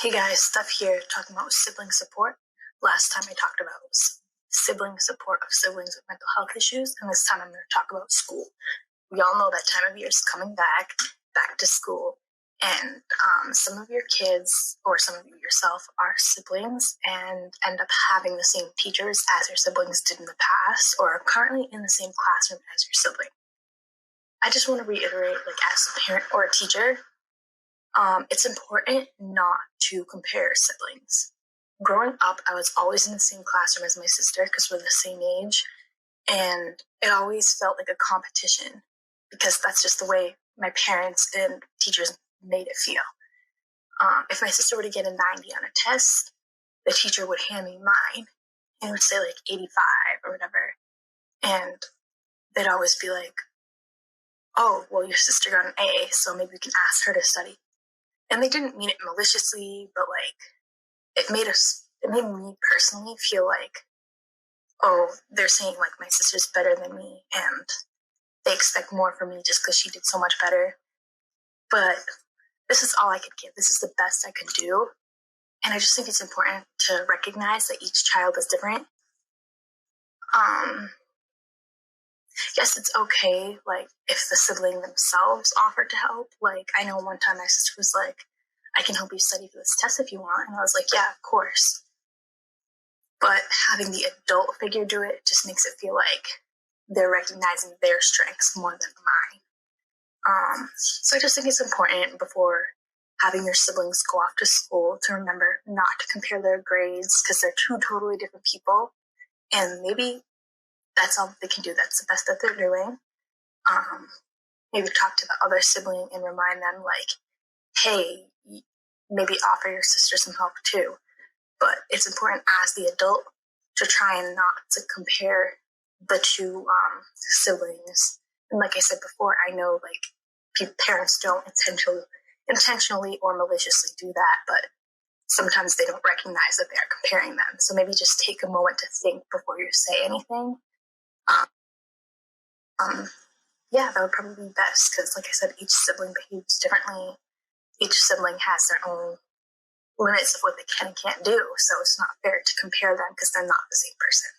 Hey guys, Steph here talking about sibling support. Last time I talked about sibling support of siblings with mental health issues, and this time I'm going to talk about school. We all know that time of year is coming back to school, and some of your kids or some of you yourself are siblings and end up having the same teachers as your siblings did in the past or are currently in the same classroom as your sibling. I just want to reiterate, as a parent or a teacher, it's important not to compare siblings. Growing up, I was always in the same classroom as my sister because we're the same age, and it always felt like a competition because that's just the way my parents and teachers made it feel. If my sister were to get a 90 on a test, the teacher would hand me mine and it would say 85 or whatever, and they'd always be like, "Oh, well, your sister got an A, so maybe we can ask her to study." And they didn't mean it maliciously, but it made me personally feel like, oh, they're saying my sister's better than me and they expect more from me just because she did so much better. But this is all I could give. This is the best I could do. And I just think it's important to recognize that each child is different. Yes, it's okay, if the sibling themselves offered to help. I know one time my sister was like, "I can help you study for this test if you want." And I was like, "Yeah, of course." But having the adult figure do it just makes it feel like they're recognizing their strengths more than mine. So I just think it's important before having your siblings go off to school to remember not to compare their grades because they're two totally different people. And maybe that's all they can do. That's the best that they're doing. Maybe talk to the other sibling and remind them, hey, maybe offer your sister some help too. But it's important as the adult to try and not to compare the two siblings. And like I said before, I know parents don't intentionally or maliciously do that, but sometimes they don't recognize that they are comparing them. So maybe just take a moment to think before you say anything. Yeah, that would probably be best because, like I said, each sibling behaves differently. Each sibling has their own limits of what they can and can't do. So it's not fair to compare them because they're not the same person.